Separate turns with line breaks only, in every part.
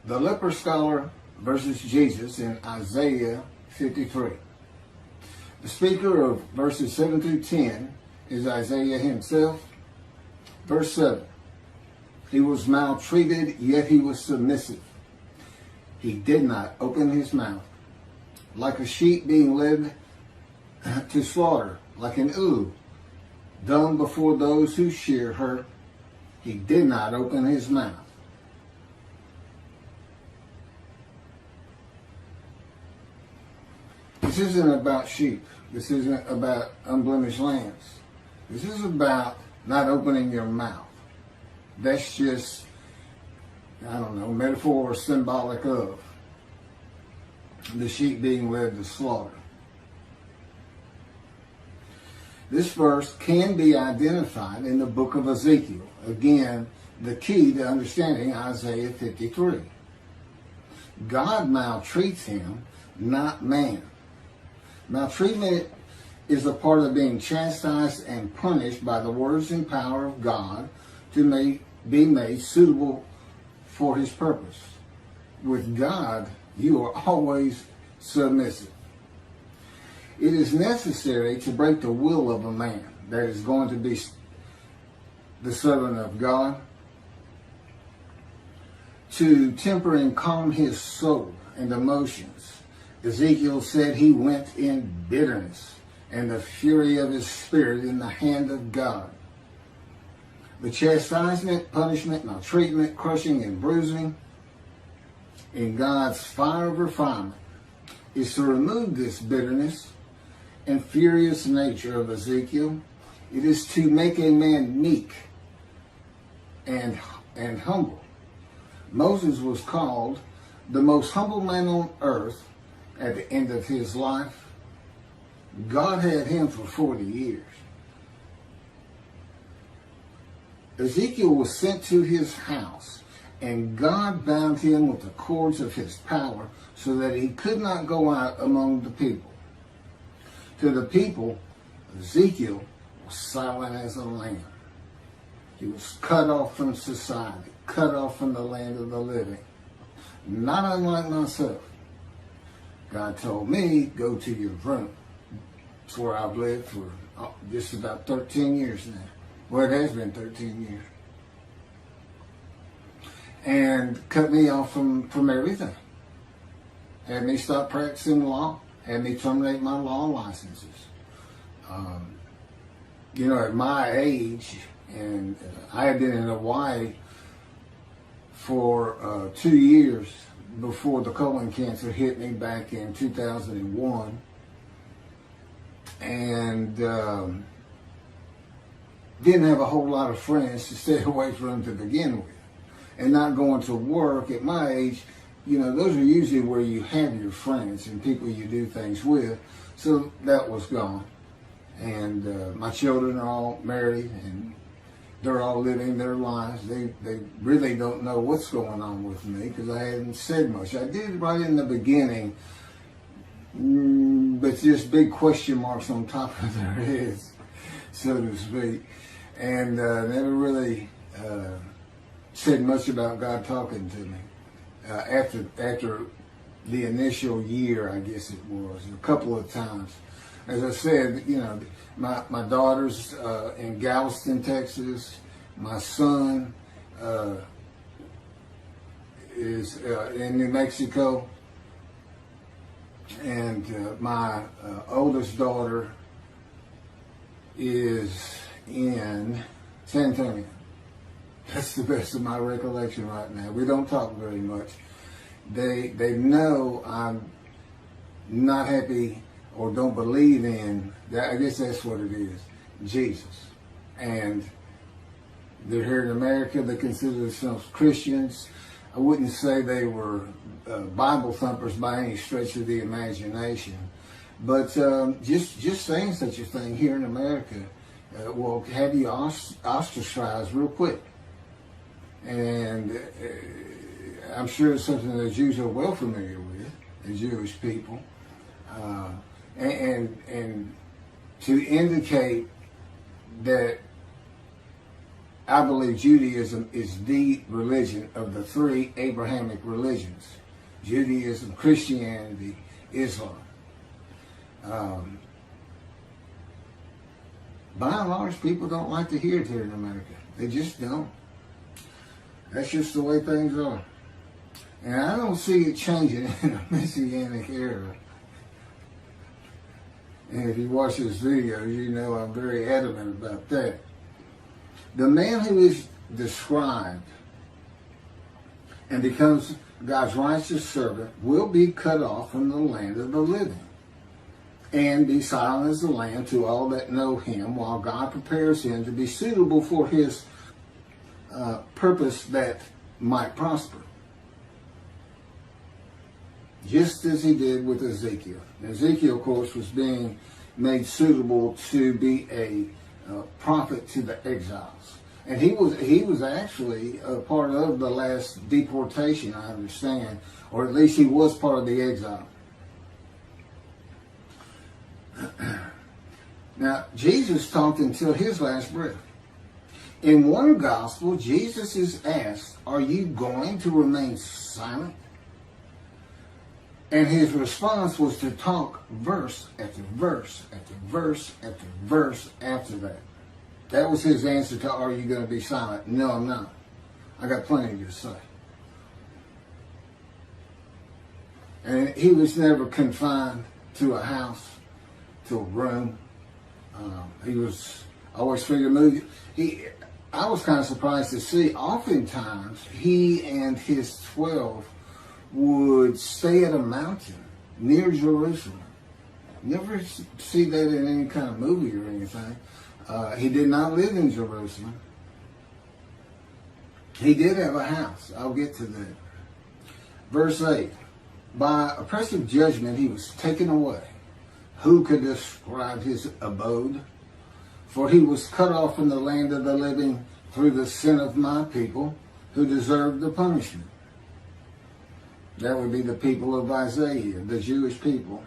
The leper scholar versus Jesus in Isaiah 53. The speaker of verses 7 through 10 is Isaiah himself. Verse 7. He was maltreated, yet he was submissive. He did not open his mouth. Like a sheep being led to slaughter, like an ewe, dumb before those who shear her, he did not open his mouth. This isn't about sheep. This isn't about unblemished lambs. This is about not opening your mouth. That's just, I don't know, metaphor or symbolic of the sheep being led to slaughter. This verse can be identified in the book of Ezekiel. Again, the key to understanding Isaiah 53. God maltreats him, not man. Maltreatment is a part of being chastised and punished by the words and power of God to be made suitable for his purpose. With God, you are always submissive. It is necessary to break the will of a man that is going to be the servant of God, to temper and calm his soul and emotions. Ezekiel said he went in bitterness and the fury of his spirit in the hand of God. The chastisement, punishment, maltreatment, crushing, and bruising in God's fire of refinement is to remove this bitterness and furious nature of Ezekiel. It is to make a man meek and humble. Moses was called the most humble man on earth at the end of his life. God had him for 40 years. Ezekiel was sent to his house, and God bound him with the cords of his power so that he could not go out among the people. To the people, Ezekiel was silent as a lamb. He was cut off from society, cut off from the land of the living. Not unlike myself. God told me, go to your room. It's where I've lived for just about 13 years now. Well, it has been 13 years. And cut me off from everything. Had me stop practicing law. Had me terminate my law licenses. At my age, and I had been in Hawaii for 2 years before the colon cancer hit me back in 2001. And didn't have a whole lot of friends to stay away from to begin with. And not going to work at my age, those are usually where you have your friends and people you do things with. So that was gone. And my children are all married and they're all living their lives. They really don't know what's going on with me because I hadn't said much. I did right in the beginning, but just big question marks on top of their heads, so to speak. And never really said much about God talking to me. After the initial year, I guess it was, a couple of times. As I said, my daughter's in Galveston, Texas. My son is in New Mexico. And my oldest daughter is in San Antonio. That's the best of my recollection right now. We don't talk very much. They know I'm not happy or don't believe in that. I guess that's what it is, Jesus. And they're here in America. They consider themselves Christians. I wouldn't say they were Bible thumpers by any stretch of the imagination, but just saying such a thing here in America will have you ostracized real quick. And I'm sure it's something that Jews are well familiar with, the Jewish people. And to indicate that I believe Judaism is the religion of the three Abrahamic religions: Judaism, Christianity, Islam. By and large, people don't like to hear it here in America. They just don't. That's just the way things are. And I don't see it changing in the Messianic era. And if you watch this video, you know I'm very adamant about that. The man who is described and becomes God's righteous servant will be cut off from the land of the living and be silent as the lamb to all that know him, while God prepares him to be suitable for his purpose that might prosper. Just as he did with Ezekiel. Ezekiel, of course, was being made suitable to be a prophet to the exiles. And he was actually a part of the last deportation, I understand, or at least he was part of the exile. Now, Jesus talked until his last breath. In one gospel, Jesus is asked, "Are you going to remain silent?" And his response was to talk verse after verse after verse after verse after that. That was his answer to, "Are you going to be silent?" "No, I'm not. I got plenty to say." And he was never confined to a house, to a room. He was always free to move. I was kind of surprised to see, oftentimes, he and his 12 would stay at a mountain near Jerusalem. You never see that in any kind of movie or anything. He did not live in Jerusalem. He did have a house. I'll get to that. Verse 8. By oppressive judgment he was taken away. Who could describe his abode? For he was cut off from the land of the living through the sin of my people, who deserved the punishment. That would be the people of Isaiah, the Jewish people.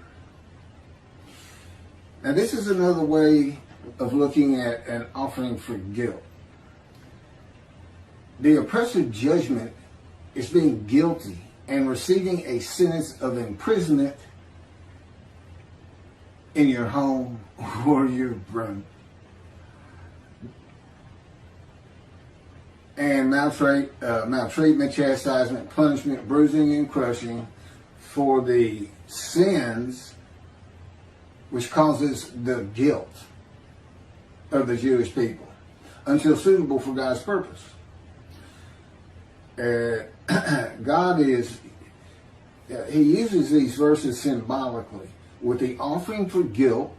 Now this is another way of looking at an offering for guilt. The oppressive judgment is being guilty and receiving a sentence of imprisonment in your home or your room. And maltreatment, chastisement, punishment, bruising, and crushing for the sins which causes the guilt of the Jewish people until suitable for God's purpose. God he uses these verses symbolically, with the offering for guilt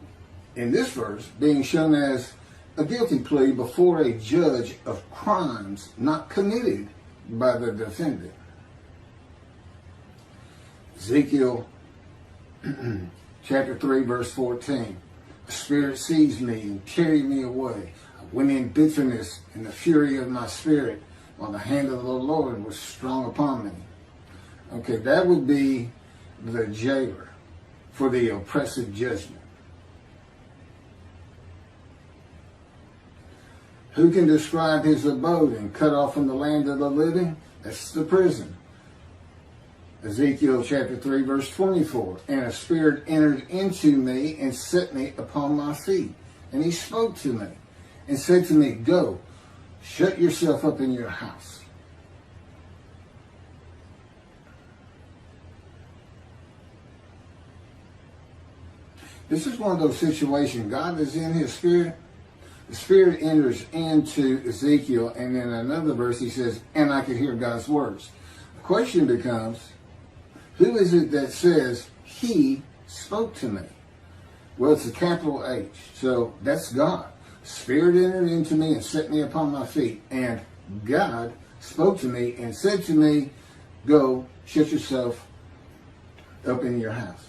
in this verse being shown as a guilty plea before a judge of crimes not committed by the defendant. Ezekiel chapter 3, verse 14. The Spirit seized me and carried me away. I went in bitterness and the fury of my spirit, while the hand of the Lord was strong upon me. Okay, that would be the jailer for the oppressive judgment. Who can describe his abode and cut off from the land of the living? That's the prison. Ezekiel chapter 3, verse 24. And a spirit entered into me and set me upon my feet. And he spoke to me and said to me, "Go, shut yourself up in your house." This is one of those situations. God is in his spirit. The Spirit enters into Ezekiel, and in another verse he says, "And I could hear God's words." The question becomes, who is it that says, "He spoke to me"? Well, it's a capital H, so that's God. Spirit entered into me and set me upon my feet, and God spoke to me and said to me, "Go, shut yourself up in your house."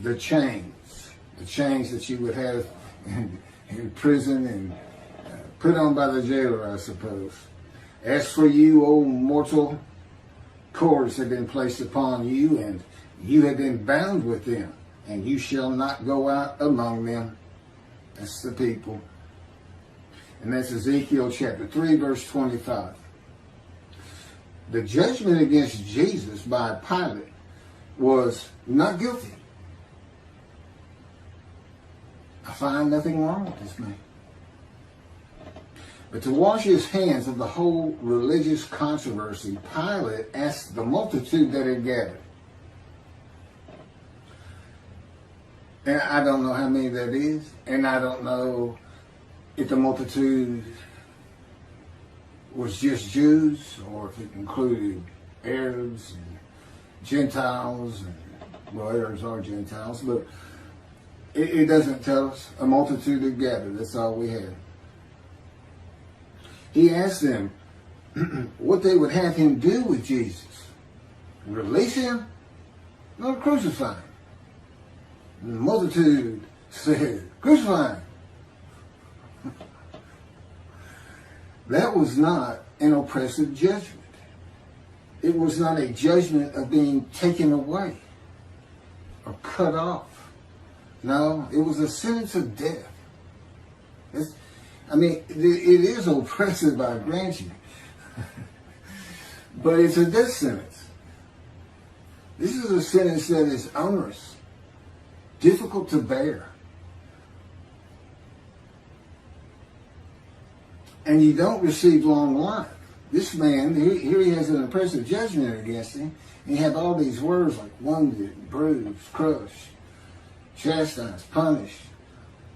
The chains that you would have in prison and put on by the jailer, I suppose. As for you, O mortal, cords have been placed upon you, and you have been bound with them, and you shall not go out among them. That's the people. And that's Ezekiel chapter 3, verse 25. The judgment against Jesus by Pilate was not guilty. I find nothing wrong with this man. But to wash his hands of the whole religious controversy, Pilate asked the multitude that had gathered. And I don't know how many that is, and I don't know if the multitude was just Jews or if it included Arabs and Gentiles, and well, Arabs are Gentiles, but it doesn't tell us. A multitude had gathered, that's all we had. He asked them what they would have him do with Jesus. Release him? No, crucify him. And the multitude said, crucify him. That was not an oppressive judgment. It was not a judgment of being taken away or cut off. No, it was a sentence of death. It is oppressive, I grant you. But it's a death sentence. This is a sentence that is onerous, difficult to bear. And you don't receive long life. This man, here he has an oppressive judgment against him. And you have all these words like wounded, bruised, crushed, chastised, punished.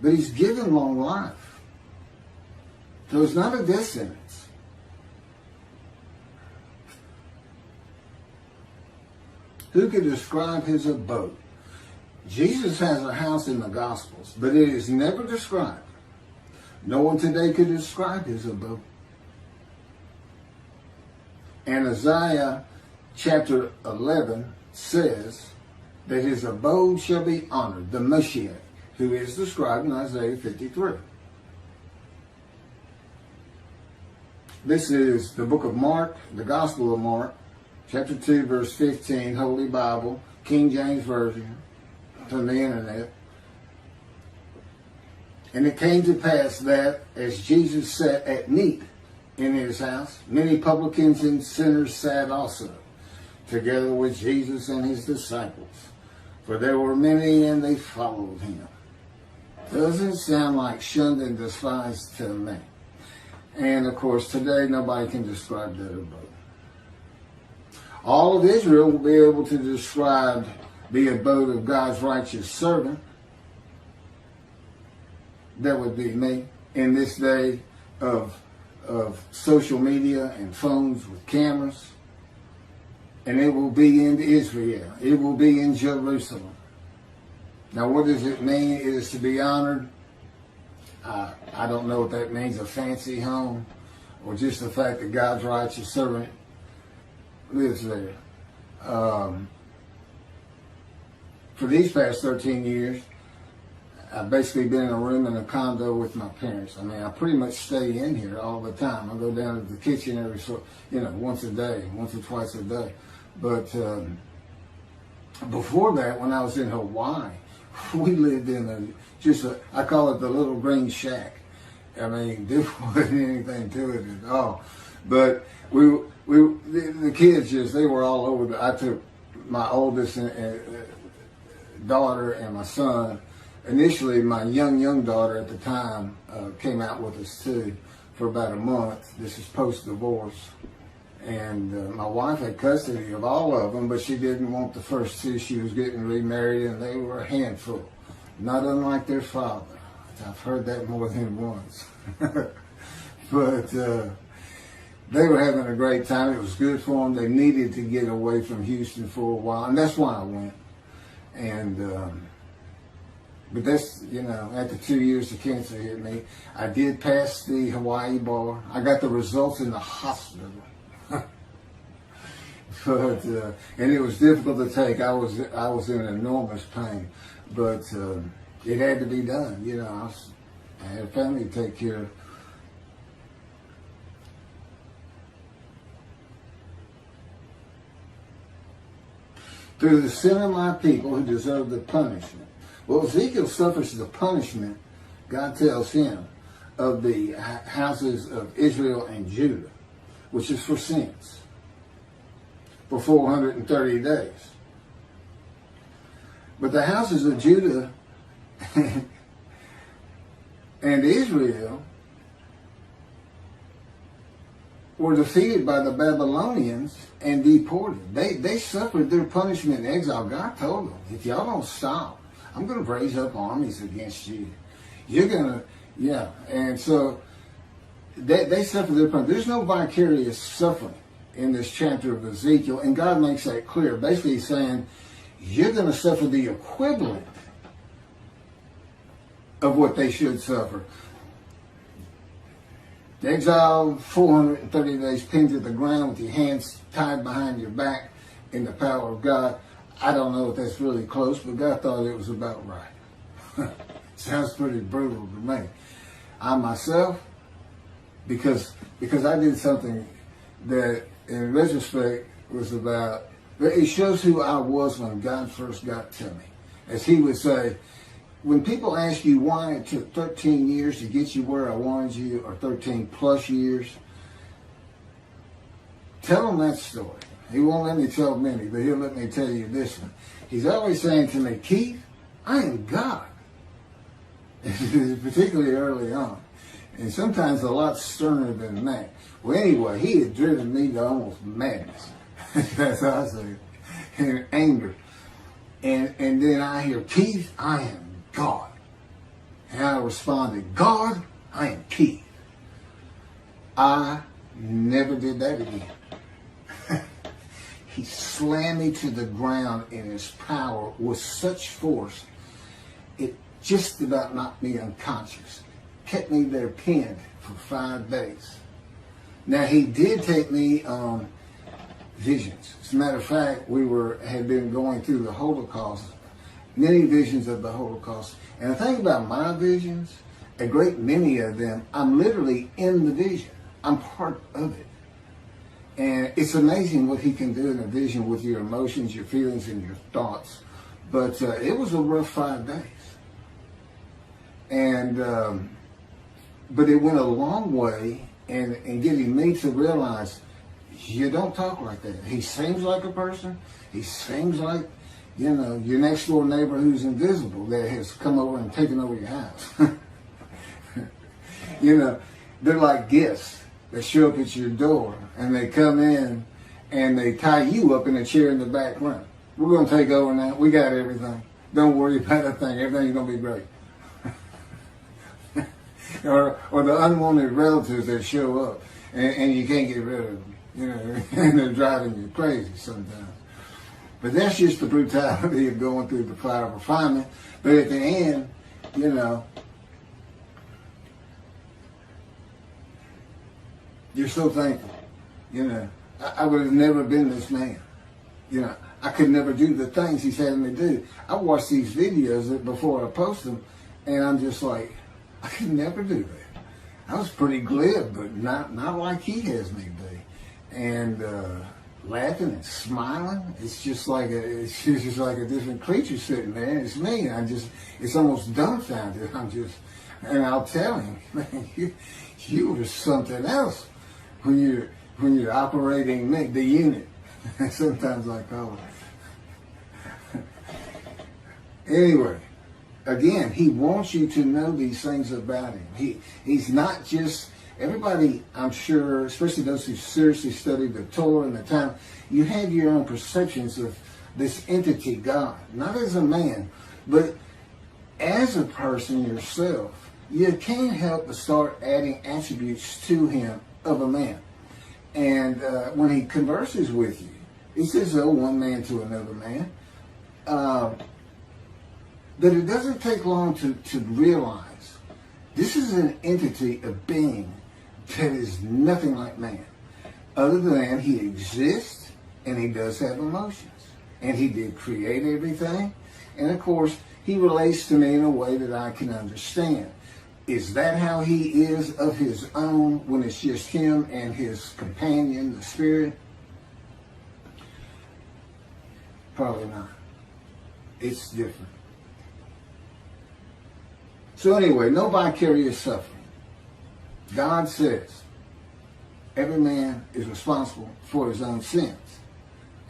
But he's given long life. So it's not a death sentence. Who could describe his abode? Jesus has a house in the Gospels, but it is never described. No one today could describe his abode. And Isaiah chapter 11 says that his abode shall be honored, the Moshiach, who is described in Isaiah 53. This is the book of Mark, the Gospel of Mark, chapter 2, verse 15, Holy Bible, King James Version, from the internet. And it came to pass that as Jesus sat at meat in his house, many publicans and sinners sat also, together with Jesus and his disciples. For there were many, and they followed him. Doesn't sound like shunned and despised to me. And of course, today nobody can describe that abode. All of Israel will be able to describe the abode of God's righteous servant. That would be me in this day of social media and phones with cameras. And it will be in Israel. It will be in Jerusalem. Now, what does it mean? It is to be honored. I don't know if that means a fancy home or just the fact that God's righteous servant lives there. For these past 13 years, I've basically been in a room in a condo with my parents. I pretty much stay in here all the time. I go down to the kitchen once a day, once or twice a day. But before that, when I was in Hawaii, we lived in I call it the little green shack. There wasn't anything to it at all. But the kids they were all over. I took my oldest daughter and my son. Initially, my young daughter at the time came out with us too for about a month. This is post-divorce. And my wife had custody of all of them, but she didn't want the first two. She was getting remarried, and they were a handful, not unlike their father. I've heard that more than once. But they were having a great time. It was good for them. They needed to get away from Houston for a while, and that's why I went. And but that's, after 2 years the cancer hit me. I did pass the Hawaii bar. I got the results in the hospital. But and it was difficult to take. I was in enormous pain, but it had to be done. I had a family to take care of. Through the sin of my people who deserve the punishment. Well, Ezekiel suffers the punishment. God tells him of the houses of Israel and Judah, which is for sins, for 430 days. But the houses of Judah and Israel were defeated by the Babylonians and deported. They suffered their punishment in exile. God told them, if y'all don't stop, I'm going to raise up armies against you. You're going to, yeah. And so they suffered their punishment. There's no vicarious suffering in this chapter of Ezekiel, and God makes that clear. Basically, he's saying, you're going to suffer the equivalent of what they should suffer. The exile, 430 days pinned to the ground with your hands tied behind your back in the power of God. I don't know if that's really close, but God thought it was about right. Sounds pretty brutal to me. I myself, because I did something that in retrospect was about, it shows who I was when God first got to me. As he would say, when people ask you why it took 13 years to get you where I wanted you, or 13 plus years, tell them that story. He won't let me tell many, but he'll let me tell you this one. He's always saying to me, Keith, I am God. Particularly early on. And sometimes a lot sterner than that. Well, anyway, he had driven me to almost madness. That's how I say it. And anger. And then I hear, Keith, I am God. And I responded, God, I am Keith. I never did that again. He slammed me to the ground in his power with such force, it just about knocked me unconscious. Kept me there pinned for 5 days. Now, he did take me on visions. As a matter of fact, had been going through the Holocaust, many visions of the Holocaust. And the thing about my visions, a great many of them, I'm literally in the vision. I'm part of it. And it's amazing what he can do in a vision with your emotions, your feelings, and your thoughts. But it was a rough 5 days. And but it went a long way in getting me to realize, you don't talk like that. He seems like a person. He seems like, your next door neighbor who's invisible that has come over and taken over your house. They're like guests that show up at your door, and they come in and they tie you up in a chair in the back room. We're going to take over now. We got everything. Don't worry about a thing. Everything's going to be great. or the unwanted relatives that show up and you can't get rid of them. And they're driving you crazy sometimes. But that's just the brutality of going through the fire of refinement. But at the end, you're so thankful. I would have never been this man. I could never do the things he's had me do. I watch these videos before I post them, and I'm just like, I could never do that. I was pretty glib, but not like he has me be. And laughing and smiling, it's just like a different creature sitting there. And it's me. It's almost dumbfounded. And I'll tell him, man, you were something else when you're operating the unit. Sometimes I call it. Anyway, again, he wants you to know these things about him. He's not just everybody. I'm sure, especially those who seriously study the Torah and the time, you have your own perceptions of this entity, God, not as a man, but as a person yourself. You can't help but start adding attributes to him of a man. And when he converses with you, he says, oh, one man to another man. But it doesn't take long to realize this is an entity, a being that is nothing like man, other than he exists and he does have emotions. And he did create everything. And of course, he relates to me in a way that I can understand. Is that how he is of his own when it's just him and his companion, the spirit? Probably not. It's different. So anyway, no vicarious suffering. God says every man is responsible for his own sins.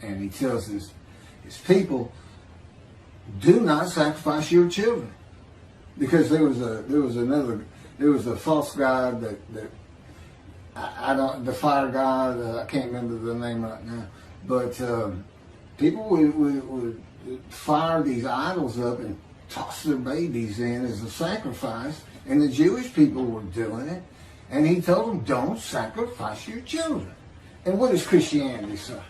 And he tells his people, do not sacrifice your children. Because there was a false god that I don't, the fire god, I can't remember the name right now, but people would fire these idols up and toss their babies in as a sacrifice, and the Jewish people were doing it, and he told them, don't sacrifice your children. And what does Christianity say?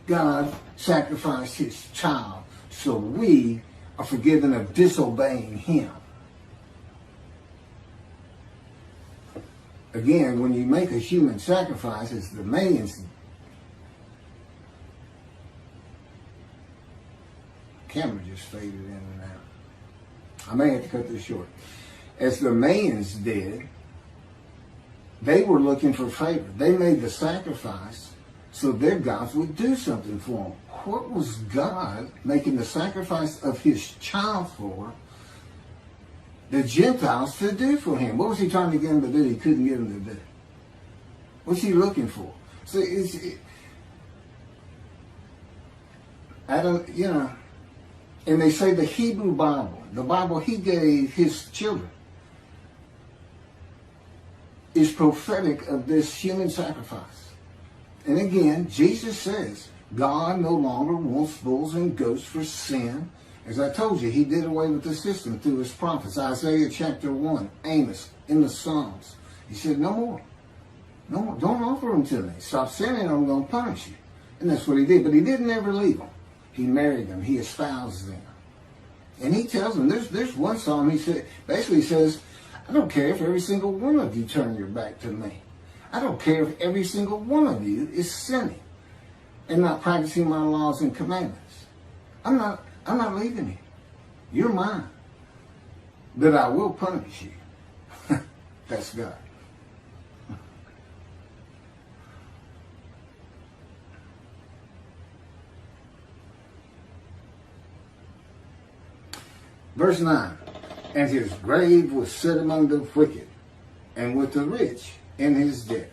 God sacrificed his child so we are forgiven of disobeying him. Again, when you make a human sacrifice, it's the man's. Camera just faded in and out. I may have to cut this short. As the Mayans did, they were looking for favor. They made the sacrifice so their gods would do something for them. What was God making the sacrifice of his child for the Gentiles to do for him? What was he trying to get them to do he couldn't get them to do? What's he looking for? So I don't, and they say the Hebrew Bible, the Bible he gave his children, is prophetic of this human sacrifice. And again, Jesus says, God no longer wants bulls and goats for sin. As I told you, he did away with the system through his prophets. Isaiah chapter 1, Amos, in the Psalms. He said, no more. No more. Don't offer them to me. Stop sinning, I'm going to punish you. And that's what he did. But he didn't ever leave them. He married them. He espoused them. And he tells them, there's one psalm he basically says, I don't care if every single one of you turn your back to me. I don't care if every single one of you is sinning and not practicing my laws and commandments. I'm not leaving you. You're mine. But I will punish you. That's God. Verse 9. And his grave was set among the wicked, and with the rich in his death.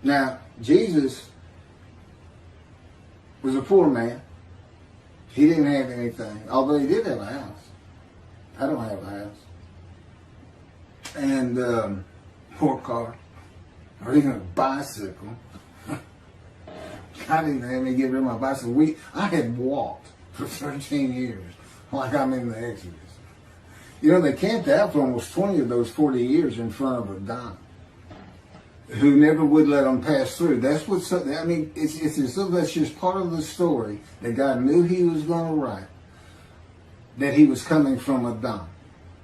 Now, Jesus was a poor man. He didn't have anything, although he did have a house. I don't have a house. And or car, or even a bicycle. I didn't have me get rid of my bicycle. I had walked for 13 years, like I'm in the Exodus. They camped out for almost 20 of those 40 years in front of a Don who never would let them pass through. That's what's, it's as though that's just part of the story that God knew he was going to write, that he was coming from a Don.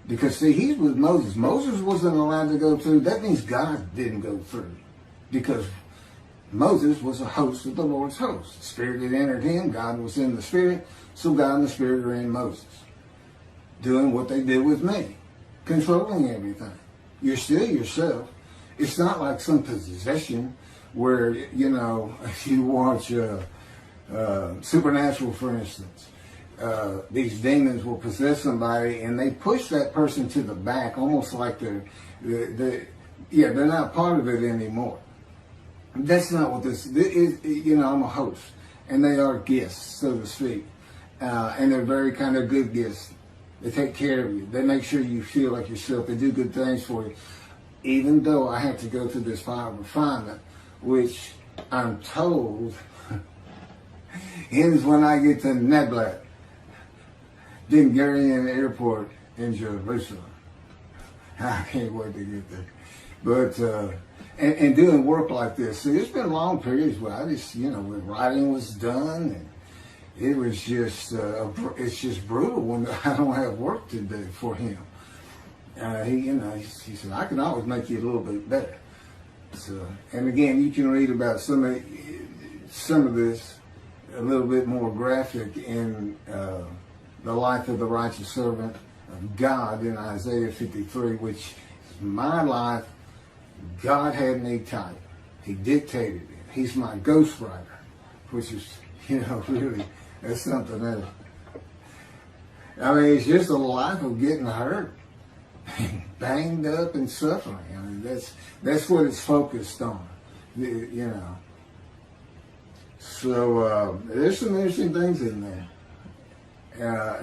Because, see, he's with Moses. Moses wasn't allowed to go through. That means God didn't go through. Because Moses was a host of the Lord's host. The Spirit had entered him. God was in the Spirit. So God and the Spirit are in Moses. Doing what they did with me. Controlling everything. You're still yourself. It's not like some possession where, if you watch Supernatural, for instance, these demons will possess somebody and they push that person to the back, almost like they're not part of it anymore. That's not what this is. I'm a host, and they are guests, so to speak, and they're very kind of good guests. They take care of you. They make sure you feel like yourself. They do good things for you. Even though I have to go through this fire of refinement, which I'm told ends when I get to Neblat, then Garian Airport in Jerusalem. I can't wait to get there. But and doing work like this, see, there's been long periods where I just, when writing was done, and it was just, it's just brutal when I don't have work to do for him. He said, I can always make you a little bit better. So, and again, you can read about some of this a little bit more graphic in the life of the righteous servant of God in Isaiah 53, which is my life. God had me type. He dictated it. He's my ghostwriter, which is, really, that's something else. It's just a life of getting hurt. banged up and suffering. I mean, that's what it's focused on, you know. So there's some interesting things in there.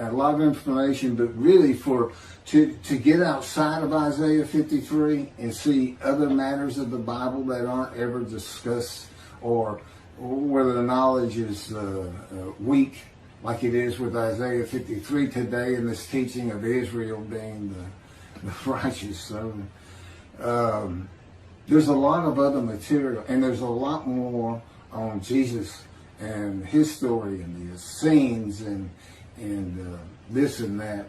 A lot of information, but really to get outside of Isaiah 53 and see other matters of the Bible that aren't ever discussed, or whether the knowledge is weak, like it is with Isaiah 53 today, in this teaching of Israel being the righteous servant. There's a lot of other material, and there's a lot more on Jesus and his story and the Essenes and this and that.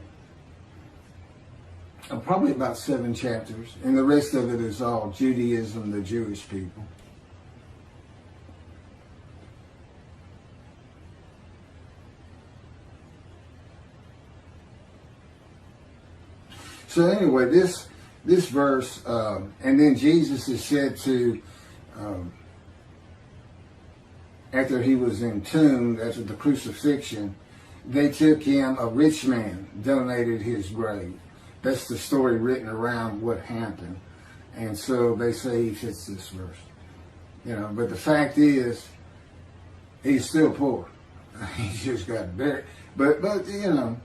Probably about 7 chapters, and the rest of it is all Judaism, the Jewish people. So anyway, this verse, and then Jesus is said to, after he was entombed, after the crucifixion, they took him, a rich man donated his grave. That's the story written around what happened. And so they say he fits this verse. You know, but the fact is, he's still poor. He just got buried. But you know,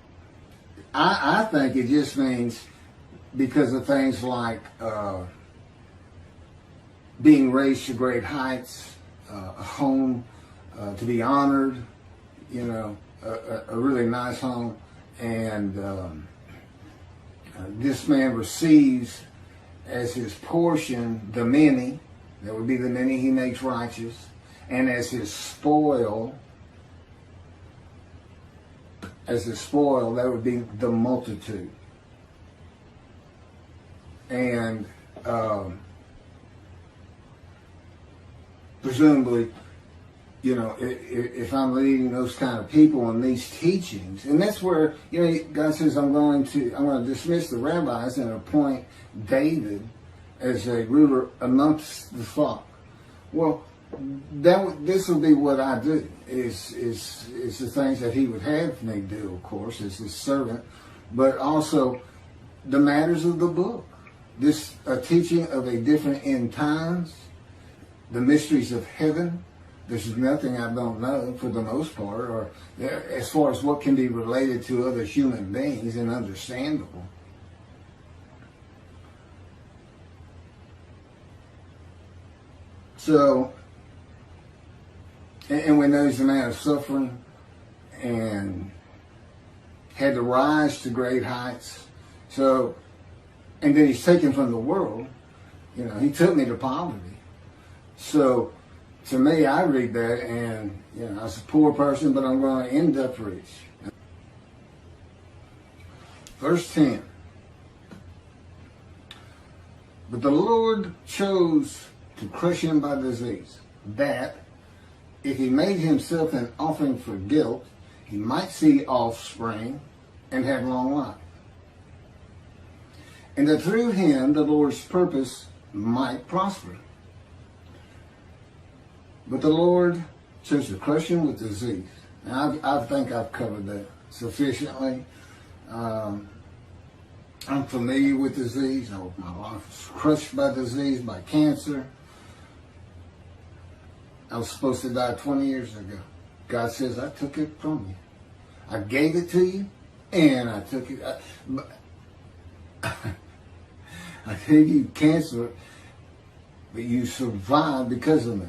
I think it just means because of things like being raised to great heights, a home to be honored, you know, a really nice home, and this man receives as his portion the many, that would be the many he makes righteous, and as his spoil, that would be the multitude. And presumably, you know, if I'm leading those kind of people in these teachings, and that's where, you know, God says, I'm going to dismiss the rabbis and appoint David as a ruler amongst the flock. Well, this will be what I do, is the things that he would have me do, of course, as his servant, but also the matters of the book. This teaching of a different end times, the mysteries of heaven. There's nothing I don't know for the most part, or as far as what can be related to other human beings and understandable. So, and we know he's a man of suffering and had to rise to great heights. So, and then he's taken from the world. You know, he took me to poverty. So, to me, I read that, and you know, I was a poor person, but I'm going to end up rich. Verse 10. But the Lord chose to crush him by disease, that if he made himself an offering for guilt, he might see offspring and have long life. And that through him the Lord's purpose might prosper. But the Lord chose to crush him with disease. And I think I've covered that sufficiently. I'm familiar with disease. My life was crushed by disease, by cancer. I was supposed to die 20 years ago. God says, I took it from you. I gave it to you, and I took it. I gave you cancer, but you survived because of me.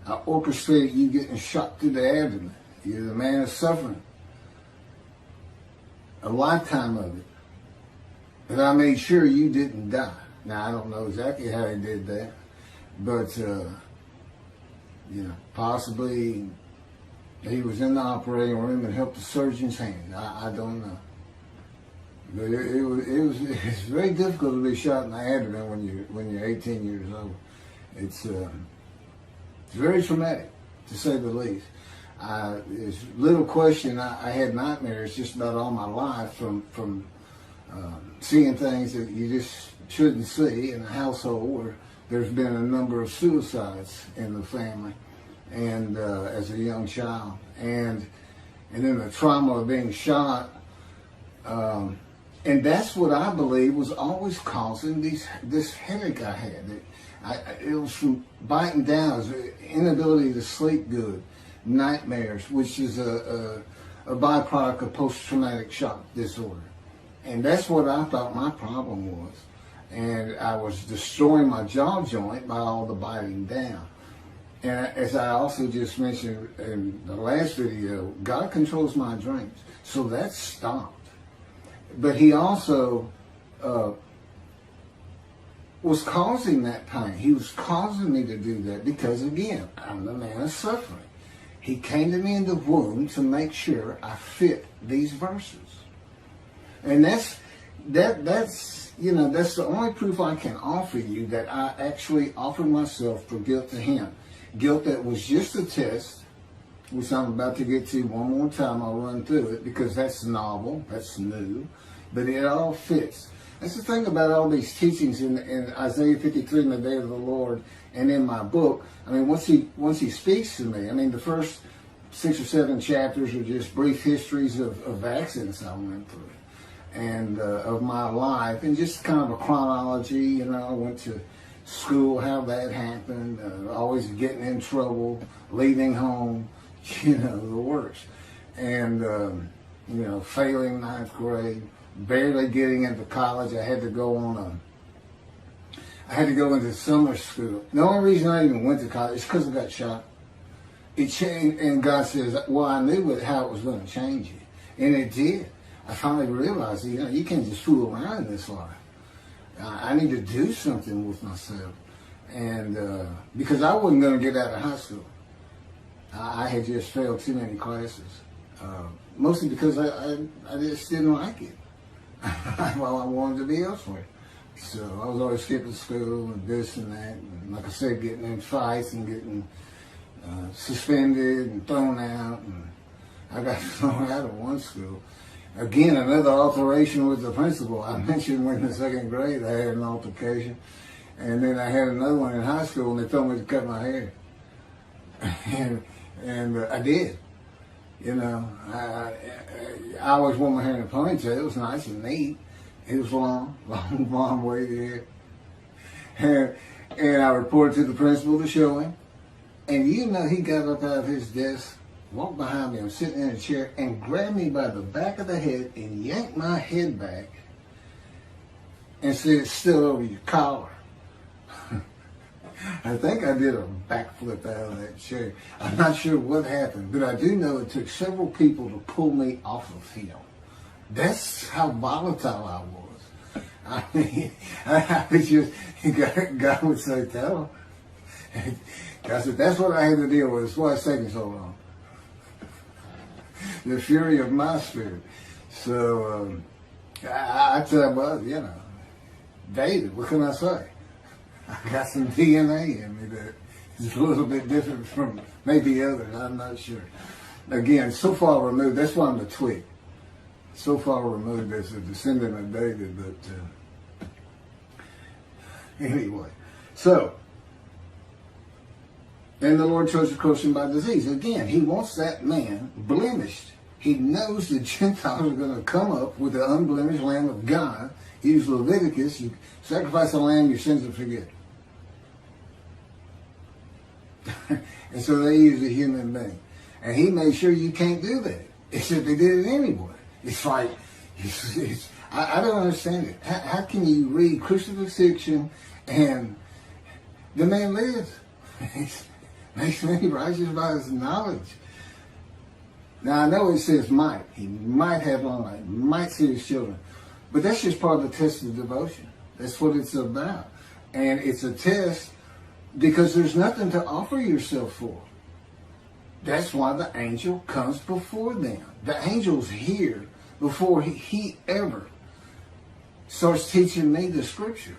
I orchestrated you getting shot through the abdomen. You're the man of suffering. A lifetime of it. And I made sure you didn't die. Now, I don't know exactly how he did that, but, you know, possibly he was in the operating room and helped the surgeon's hand. I don't know. But it's very difficult to be shot in the abdomen when you're 18 years old. It's very traumatic, to say the least. There's little question. I had nightmares just about all my life from seeing things that you just shouldn't see in a household where there's been a number of suicides in the family, and as a young child, and then the trauma of being shot. And that's what I believe was always causing this headache I had. It was from biting down, it was inability to sleep good, nightmares, which is a byproduct of post-traumatic shock disorder. And that's what I thought my problem was. And I was destroying my jaw joint by all the biting down. And as I also just mentioned in the last video, God controls my dreams. So that stopped. But he also was causing that pain. He was causing me to do that because, again, I'm the man of suffering. He came to me in the womb to make sure I fit these verses. And that's the only proof I can offer you that I actually offered myself for guilt to him. Guilt that was just a test, which I'm about to get to one more time. I'll run through it because that's novel, that's new, but it all fits. That's the thing about all these teachings in Isaiah 53, in the day of the Lord, and in my book. I mean, once he speaks to me, I mean, the first 6 or 7 chapters are just brief histories of accidents I went through, and of my life, and just kind of a chronology. I went to school, how that happened, always getting in trouble, leaving home, the worst, and failing 9th grade, barely getting into college. I had to go into summer school. The only reason I even went to college is because I got shot. It changed, and God says, well, I knew how it was going to change you, and it did. I finally realized, you can't just fool around in this life. I need to do something with myself. And because I wasn't going to get out of high school. I had just failed too many classes. Mostly because I just didn't like it. Well, I wanted to be elsewhere. So I was always skipping school and this and that. And like I said, getting in fights and getting suspended and thrown out. And I got thrown out of one school. Again, another alteration with the principal. I mentioned when in the 2nd grade I had an altercation. And then I had another one in high school, and they told me to cut my hair. and I did. I always wore my hair in a ponytail. It was nice and neat. It was long wavy hair. And I reported to the principal to show him. And he got up out of his desk, walked behind me, I'm sitting in a chair, and grabbed me by the back of the head and yanked my head back and said, "It's still over your collar." I think I did a backflip out of that chair. I'm not sure what happened, but I do know it took several people to pull me off of him. That's how volatile I was. I mean, I was just, God would say, "Tell him." God said, "That's what I had to deal with. That's why it's taking so long." The fury of my spirit. So, I tell you, David, what can I say? I got some DNA in me that is a little bit different from maybe others. I'm not sure. Again, so far removed. That's why I'm the twig. So far removed as a descendant of David. But anyway, so and the Lord chose to crush him by disease. Again, he wants that man blemished. He knows the Gentiles are going to come up with the unblemished Lamb of God. He used Leviticus. You sacrifice a lamb, your sins are forgiven. And so they used a human being. And he made sure you can't do that. Except they did it anyway. It's like, I don't understand it. How can you read crucifixion and the man lives? Makes me righteous by his knowledge. Now I know it says might. He might have long life, might see his children. But that's just part of the test of devotion. That's what it's about. And it's a test because there's nothing to offer yourself for. That's why the angel comes before them. The angel's here before he ever starts teaching me the scripture.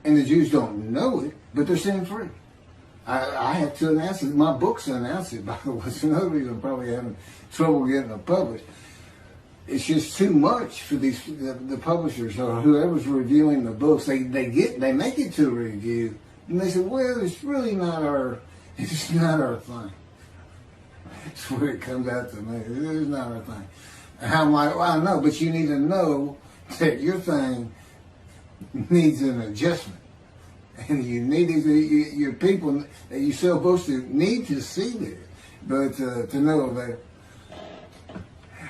And the Jews don't know it, but they're sin free. I have to announce it. My books announce it, by the way. It's another reason I'm probably having trouble getting it published. It's just too much for the publishers or whoever's reviewing the books. They make it to a review, and they say, "Well, it's really not our thing." That's where it comes out to me. It's not our thing. And I'm like, "Well, I know, but you need to know that your thing needs an adjustment. And you need your people that you're supposed to need to see this. But to know that,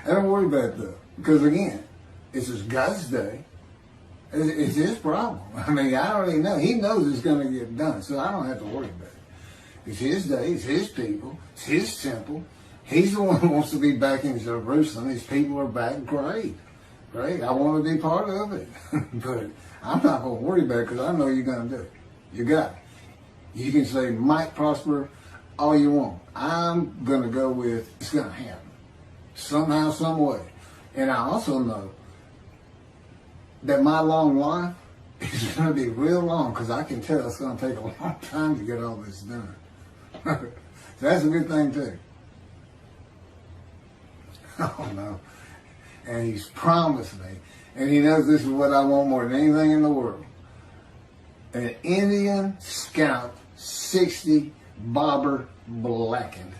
I don't worry about it though. Because again, it's just God's day. It's his problem. I mean, I already know. He knows it's going to get done. So I don't have to worry about it. It's his day. It's his people. It's his temple. He's the one who wants to be back in Jerusalem. His people are back. Great. Great. I want to be part of it. But I'm not going to worry about it because I know you're going to do it. You got it. You can say, might prosper all you want. I'm going to go with, it's going to happen. Somehow, some way. And I also know that my long life is going to be real long because I can tell it's going to take a long time to get all this done. So that's a good thing too. Oh no. And he's promised me, and he knows this is what I want more than anything in the world. An Indian Scout 60 bobber blackened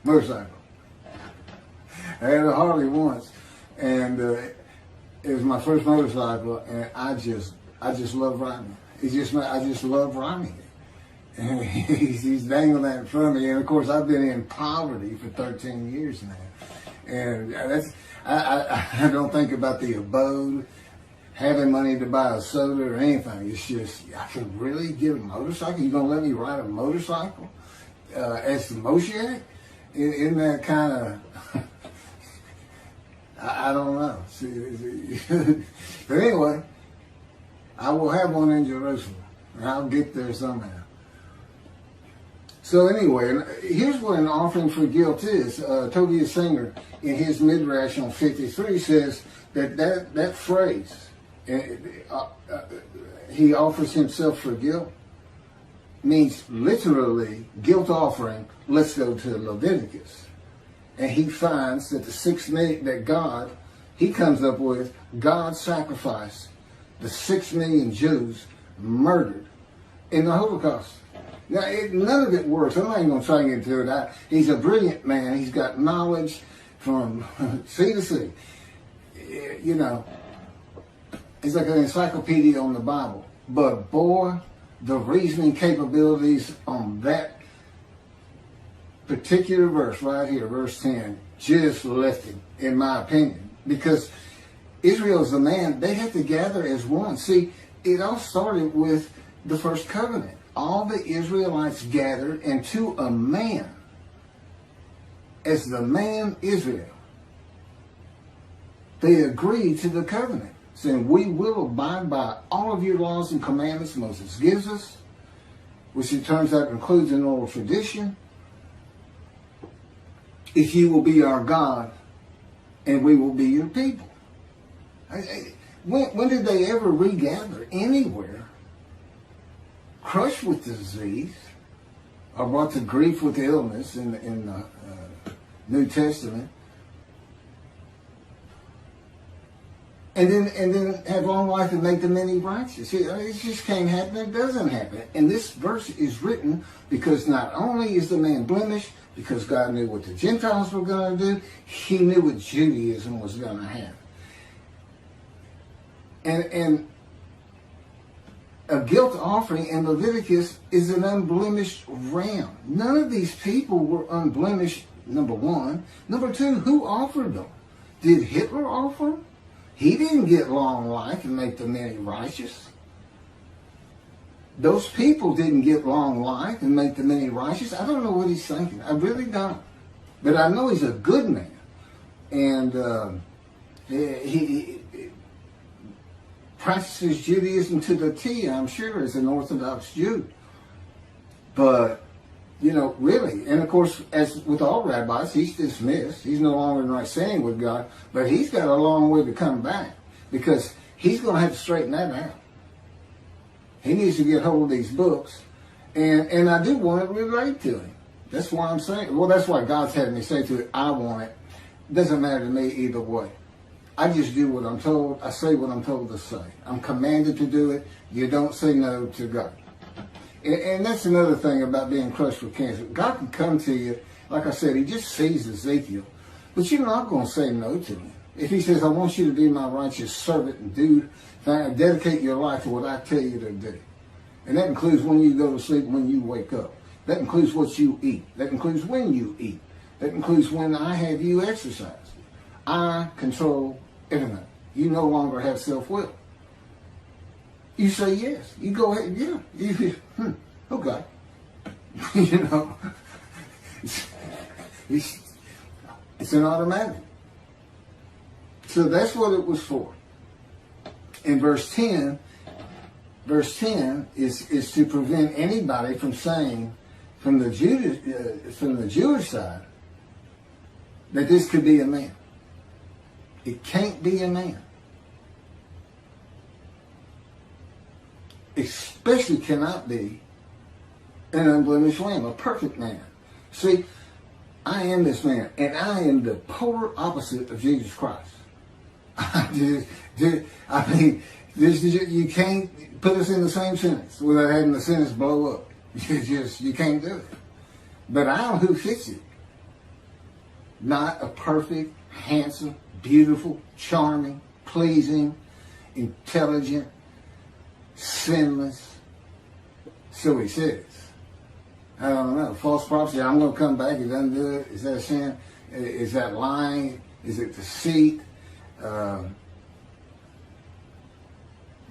motorcycle. I had a Harley once, and it was my first motorcycle, and I just love riding it. I just love riding it. And he's dangling that in front of me, and of course I've been in poverty for 13 years now, and I don't think about the abode, having money to buy a soda or anything. It's just, I can really get a motorcycle. You gonna let me ride a motorcycle as the Moshiach? Isn't that kind of I don't know. But anyway, I will have one in Jerusalem. And I'll get there somehow. So anyway, here's what an offering for guilt is. Tobias Singer, in his Midrash on 53, says that phrase, he offers himself for guilt, means literally guilt offering. Let's go to Leviticus. And he finds that the 6 million that God, he comes up with, God sacrificed the 6 million Jews murdered in the Holocaust. Now, none of it works. I'm not even going to try to get into it. He's a brilliant man. He's got knowledge from sea to sea. You know, he's like an encyclopedia on the Bible. But boy, the reasoning capabilities on that particular verse right here, verse 10, just left him, in my opinion. Because Israel's the man, they have to gather as one. See, it all started with the first covenant. All the Israelites gathered into a man, as the man Israel. They agreed to the covenant, saying, we will abide by all of your laws and commandments Moses gives us, which it turns out includes an oral tradition. If you will be our God, and we will be your people. When did they ever regather anywhere, crushed with disease, or brought to grief with illness in the New Testament, and then have long life and make the many righteous? It just can't happen. It doesn't happen. And this verse is written because not only is the man blemished, because God knew what the Gentiles were going to do, he knew what Judaism was going to have. And a guilt offering in Leviticus is an unblemished ram. None of these people were unblemished, number one. Number two, who offered them? Did Hitler offer them? He didn't get long life and make the many righteous. Those people didn't get long life and make the many righteous. I don't know what he's thinking. I really don't. But I know he's a good man. And he practices Judaism to the T, I'm sure, as an Orthodox Jew. But, you know, really, and of course, as with all rabbis, he's dismissed. He's no longer in right standing with God, but he's got a long way to come back because he's going to have to straighten that out. He needs to get hold of these books, and I do want to relate to him. That's why I'm saying, well, that's why God's had me say to it, I want it. Doesn't matter to me either way. I just do what I'm told. I say what I'm told to say. I'm commanded to do it. You don't say no to God. And that's another thing about being crushed with cancer. God can come to you, like I said, he just sees Ezekiel. But you're not going to say no to him. If he says, I want you to be my righteous servant and dedicate your life to what I tell you to do. And that includes when you go to sleep, when you wake up. That includes what you eat. That includes when you eat. That includes when I have you exercise. I control everything. You no longer have self-will. You say yes. You go ahead, yeah. Okay. You know, it's an automatic. So that's what it was for. In verse 10 is to prevent anybody from saying from the Jewish side that this could be a man. It can't be a man. Especially cannot be an unblemished lamb, a perfect man. See, I am this man, and I am the polar opposite of Jesus Christ. You can't put us in the same sentence without having the sentence blow up. You can't do it. But I am who fits it. Not a perfect, handsome, beautiful, charming, pleasing, intelligent, sinless. So he says. I don't know. False prophecy, I'm going to come back. He doesn't do it. Is that sin? Is that lying? Is it deceit?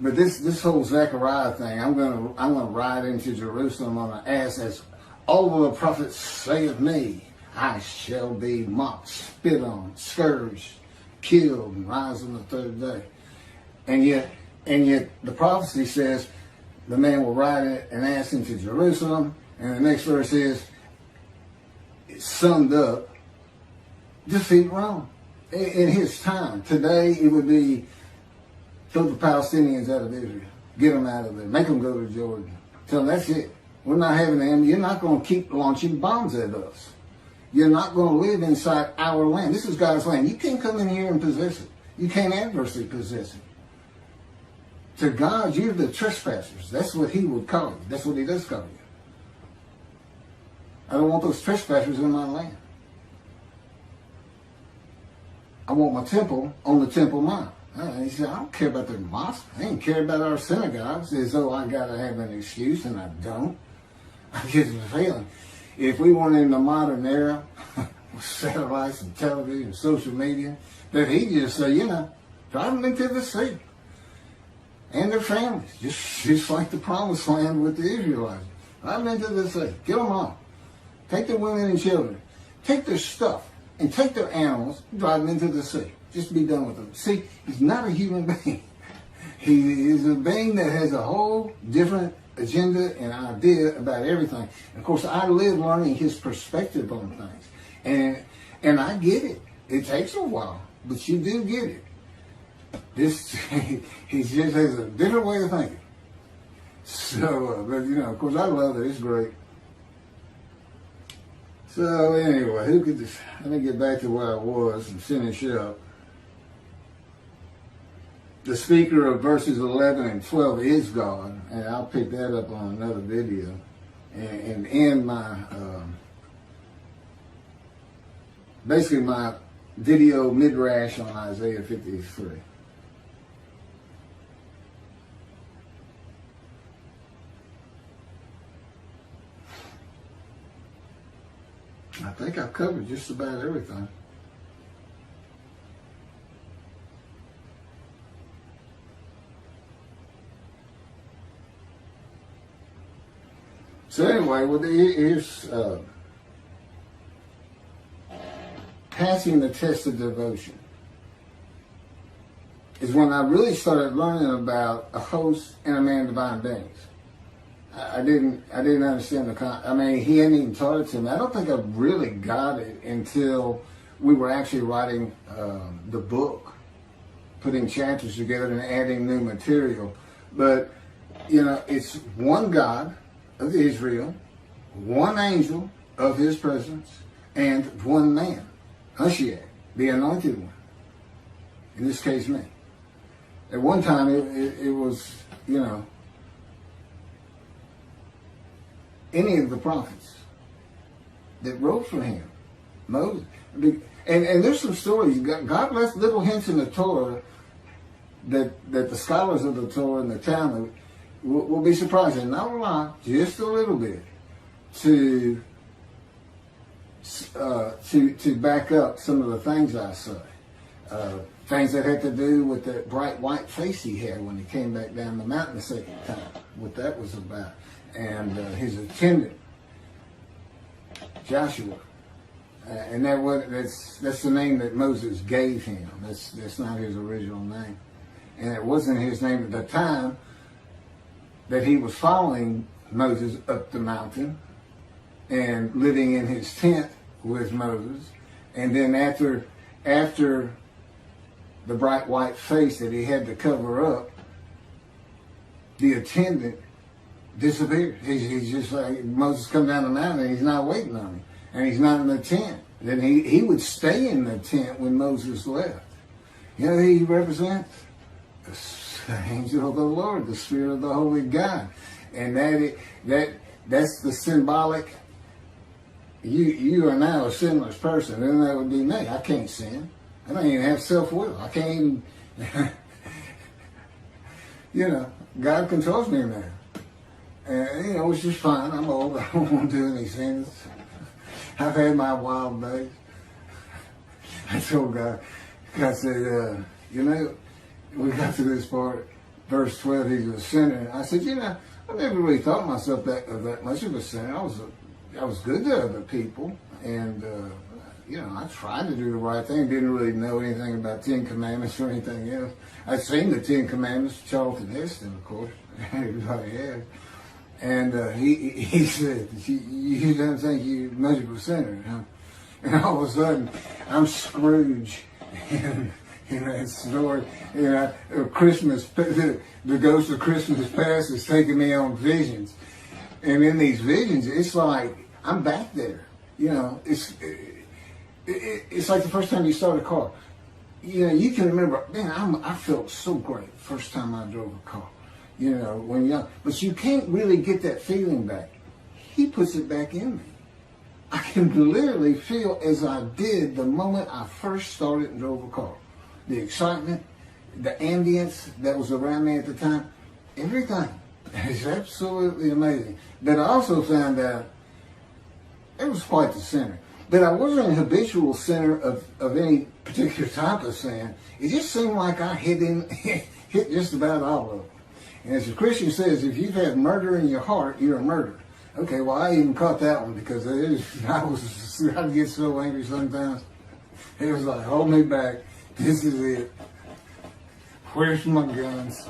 But this whole Zechariah thing, I'm gonna ride into Jerusalem on an ass as all of the prophets say of me, I shall be mocked, spit on, scourged, killed, and rise on the third day. And yet the prophecy says the man will ride an ass into Jerusalem, and the next verse is it's summed up, defeat Rome. In his time, today it would be throw the Palestinians out of Israel. Get them out of there. Make them go to Jordan. Tell them that's it. We're not having them. You're not going to keep launching bombs at us. You're not going to live inside our land. This is God's land. You can't come in here and possess it. You can't adversely possess it. To God, you're the trespassers. That's what he would call you. That's what he does call you. I don't want those trespassers in my land. I want my temple on the Temple Mount. He said, I don't care about their mosque. I ain't care about our synagogues as though I got to have an excuse, and I don't. I get the feeling. If we weren't in the modern era with satellites and television and social media, that he'd just say, drive them into the sea. And their families, just like the promised land with the Israelites. Drive them into the sea. Get them on. Take their women and children. Take their stuff. And take their animals, drive them into the sea. Just be done with them. See, he's not a human being. He is a being that has a whole different agenda and idea about everything. And of course, I live learning his perspective on things. And I get it. It takes a while, but you do get it. He just has a different way of thinking. So, but of course, I love it. It's great. So anyway, let me get back to where I was and finish up. The speaker of verses 11 and 12 is God, and I'll pick that up on another video and end my, basically my video midrash on Isaiah 53. I think I've covered just about everything. So anyway, here's passing the test of devotion. Is when I really started learning about a host and a man divine beings. I didn't understand he hadn't even taught it to me. I don't think I really got it until we were actually writing the book, putting chapters together and adding new material. But, it's one God of Israel, one angel of his presence, and one man, Moshiach, the anointed one. In this case, me. At one time, it was, any of the prophets that wrote for him. Moses. And there's some stories. God left little hints in the Torah that the scholars of the Torah and the Talmud will be surprised, and not a lot, just a little bit, to back up some of the things I say. Things that had to do with that bright white face he had when he came back down the mountain the second time, what that was about. And his attendant, Joshua. And that's the name that Moses gave him. That's not his original name. And it wasn't his name at the time that he was following Moses up the mountain and living in his tent with Moses. And then after the bright white face that he had to cover up, the attendant disappeared. He's just like, Moses come down the mountain and he's not waiting on him. And he's not in the tent. Then he would stay in the tent when Moses left. You know who he represents? The angel of the Lord, the Spirit of the Holy God. And that's the symbolic, you are now a sinless person. And that would be me. I can't sin. I don't even have self-will. I can't even, God controls me now. And, it's just fine. I'm old. I don't want to do any sins. I've had my wild days. I told God said, we got to this part, verse 12, he's a sinner. I said, I never really thought myself that much of a sinner. I was good to other people. And, I tried to do the right thing. Didn't really know anything about Ten Commandments or anything else. I'd seen the Ten Commandments, Charlton Heston, of course. Everybody has. And he said, you don't think you're much of a sinner, huh? And all of a sudden, I'm Scrooge in that story. Christmas, the ghost of Christmas past is taking me on visions. And in these visions, it's like, I'm back there. It's like the first time you start a car. You can remember, man, I felt so great first time I drove a car. When young, but you can't really get that feeling back. He puts it back in me. I can literally feel as I did the moment I first started and drove a car. The excitement, the ambience that was around me at the time, everything. It's absolutely amazing. But I also found out it was quite the sinner. But I wasn't a habitual sinner of any particular type of sin. It just seemed like I hit just about all of them. And as the Christian says, if you've had murder in your heart, you're a murderer. Okay, well, I even caught that one because I'd get so angry sometimes. It was like, hold me back. This is it. Where's my guns?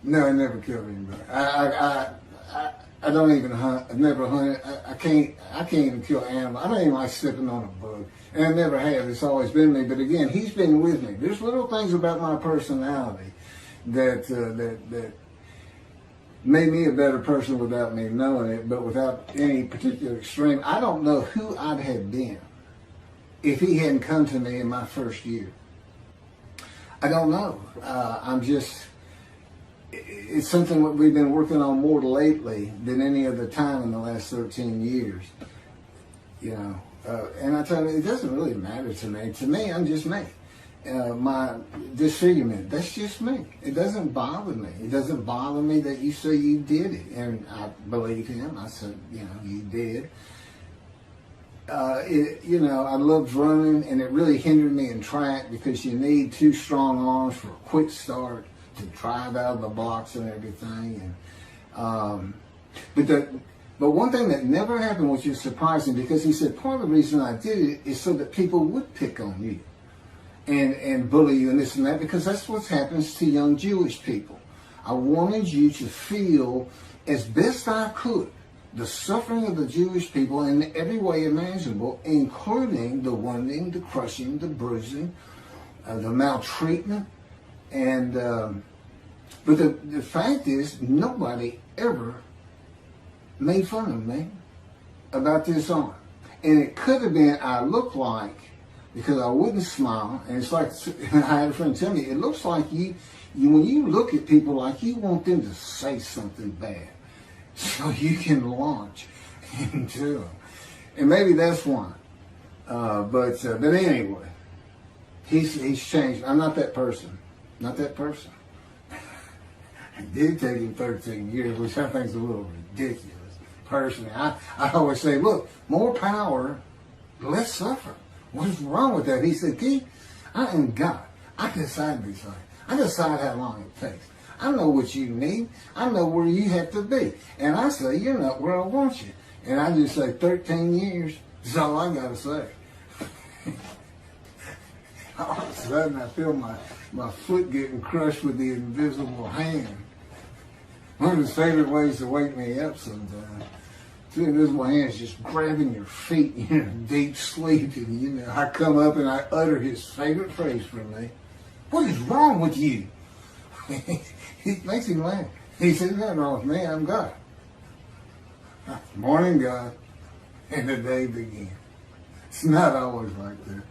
No, I never killed anybody. I don't even hunt. I've never hunted. I can't even kill an animal. I don't even like stepping on a bug. And I never have. It's always been me. But again, he's been with me. There's little things about my personality that made me a better person without me knowing it, but without any particular extreme. I don't know who I'd have been if he hadn't come to me in my first year. I don't know. It's something that we've been working on more lately than any other time in the last 13 years. And I tell you, it doesn't really matter to me. To me, I'm just me. My disfigurement, that's just me. It doesn't bother me. It doesn't bother me that you say you did it. And I believe him. I said, you did. I loved running, and it really hindered me in track because you need two strong arms for a quick start to drive out of the blocks and everything. And but one thing that never happened, which is surprising, because he said part of the reason I did it is so that people would pick on you and bully you and this and that, because that's what happens to young Jewish people. I wanted you to feel as best I could the suffering of the Jewish people in every way imaginable, including the wounding, the crushing, the bruising, the maltreatment. And but the fact is, nobody ever made fun of me about this arm. And it could have been, I look like, because I wouldn't smile, and it's like, I had a friend tell me, it looks like you when you look at people, like you want them to say something bad so you can launch into them. And maybe that's why. But anyway, he's changed. I'm not that person. Not that person. It did take him 13 years, which I think is a little ridiculous. Personally, I always say, look, more power, less suffering. What's wrong with that? He said, Keith, I am God. I decide these things. I decide how long it takes. I know what you need. I know where you have to be. And I say, you're not where I want you. And I just say 13 years is all I got to say. All of a sudden, I feel my foot getting crushed with the invisible hand. One of his favorite ways to wake me up sometimes. Two invisible hands just grabbing your feet, you're in deep sleep, and I come up and I utter his favorite phrase for me. What is wrong with you? He makes him laugh. He says, nothing wrong with me, I'm God. Morning, God, and the day begins. It's not always like that.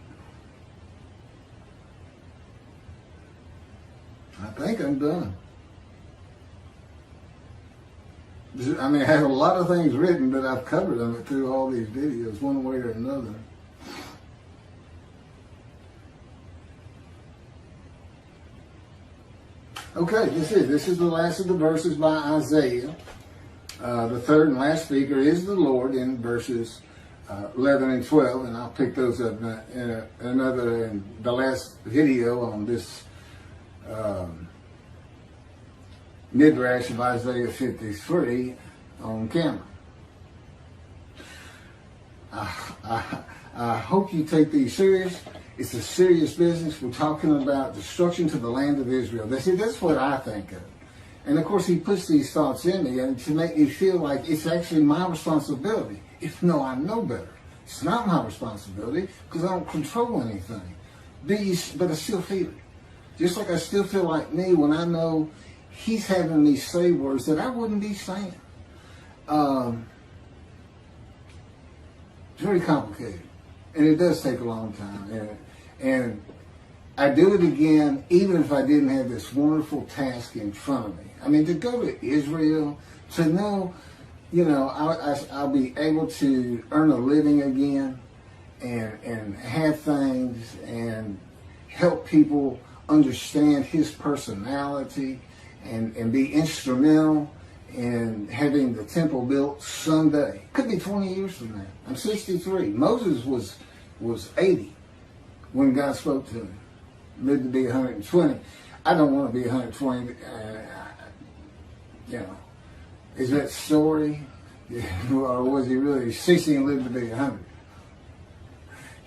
I think I'm done. I mean, I have a lot of things written, but I've covered them through all these videos, one way or another. Okay, this is the last of the verses by Isaiah. The third and last speaker is the Lord in verses 11 and 12, and I'll pick those up in the last video on this midrash of Isaiah 53 on camera. I hope you take these serious. It's a serious business. We're talking about destruction to the land of Israel. That's what I think of. And of course, he puts these thoughts in me and to make me feel like it's actually my responsibility. If no, I know better. It's not my responsibility because I don't control anything. But I still feel it. Just like I still feel like me when I know he's having me say words that I wouldn't be saying. It's very complicated. And it does take a long time. And I do it again, even if I didn't have this wonderful task in front of me. I mean, to go to Israel, to know, I'll be able to earn a living again and have things and help people understand his personality and be instrumental in having the temple built someday. Could be 20 years from now. I'm 63. Moses was 80 when God spoke to him. Lived to be 120. I don't want to be 120. Is that story? Or was he really 60 and lived to be 100?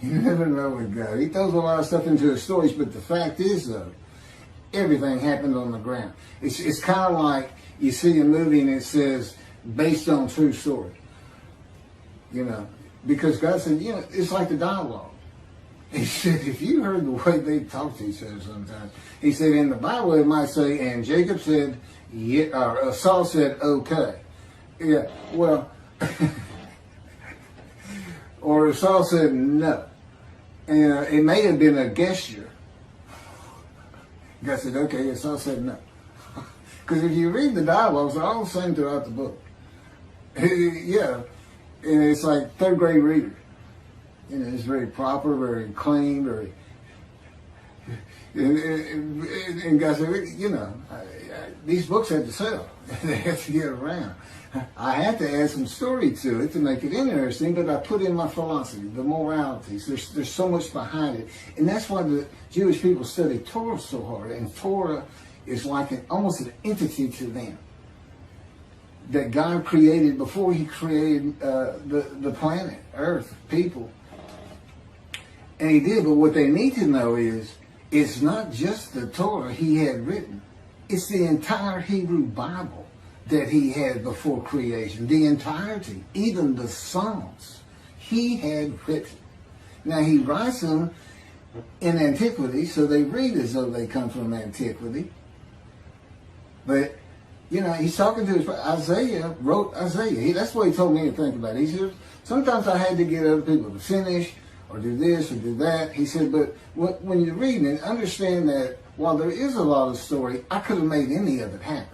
You never know with God. He throws a lot of stuff into his stories, but the fact is, though, everything happened on the ground. It's kind of like you see a movie and it says, based on true story. Because God said, it's like the dialogue. He said, if you heard the way they talk to each other sometimes, he said, in the Bible it might say, and Jacob said, yeah, or Saul said, okay. Yeah, well, or Saul said, no. And it may have been a gesture. God said, okay, and Saul said, no. Because if you read the dialogues, they're all the same throughout the book. Yeah, and it's like third grade reader. It's very proper, very clean, very. And God said, these books have to sell. They have to get around. I had to add some story to it to make it interesting, but I put in my philosophy, the moralities. There's so much behind it. And that's why the Jewish people study Torah so hard. And Torah is like almost an entity to them that God created before he created the planet, Earth, people. And he did, but what they need to know is, it's not just the Torah he had written. It's the entire Hebrew Bible that he had before creation. The entirety, even the Psalms, he had written. Now he writes them in antiquity, so they read as though they come from antiquity. But, he's talking to Isaiah wrote Isaiah. That's what he told me to think about. He said, sometimes I had to get other people to finish, or do this, or do that. He said, but when you're reading it, understand that while there is a lot of story, I could have made any of it happen.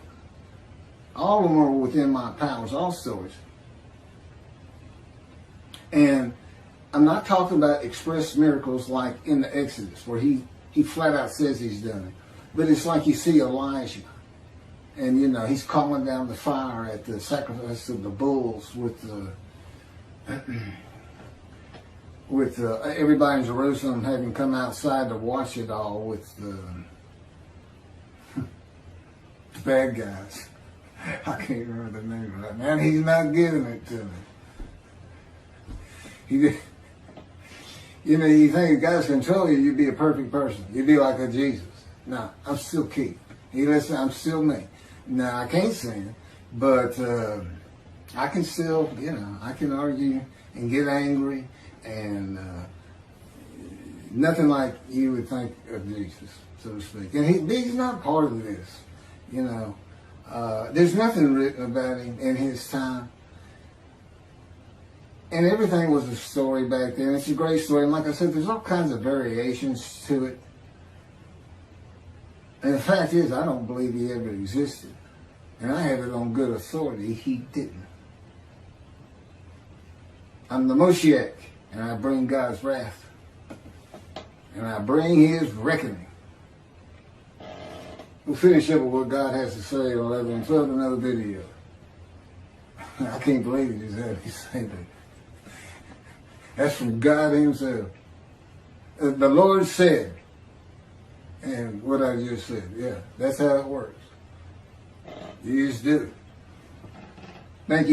All of them are within my powers, all stories. And I'm not talking about express miracles like in the Exodus, where he flat out says he's done it. But it's like you see Elijah, and he's calling down the fire at the sacrifice of the bulls with everybody in Jerusalem having come outside to watch it all with the bad guys. I can't remember the name right now. He's not giving it to me. You think if God's control you, you'd be a perfect person. You'd be like a Jesus. No, I'm still Keith. Listen, I'm still me. Now, I can't sin, but I can still, I can argue and get angry and nothing like you would think of Jesus, so to speak. And he's not part of this, There's nothing written about him in his time. And everything was a story back then. It's a great story. And like I said, there's all kinds of variations to it. And the fact is, I don't believe he ever existed. And I have it on good authority, he didn't. I'm the Moshiach, and I bring God's wrath. And I bring his reckoning. We'll finish up with what God has to say on 11 and 12, another video. I can't believe he just had me say that. That's from God himself. The Lord said, and what I just said, yeah, that's how it works. You just do it. Thank you.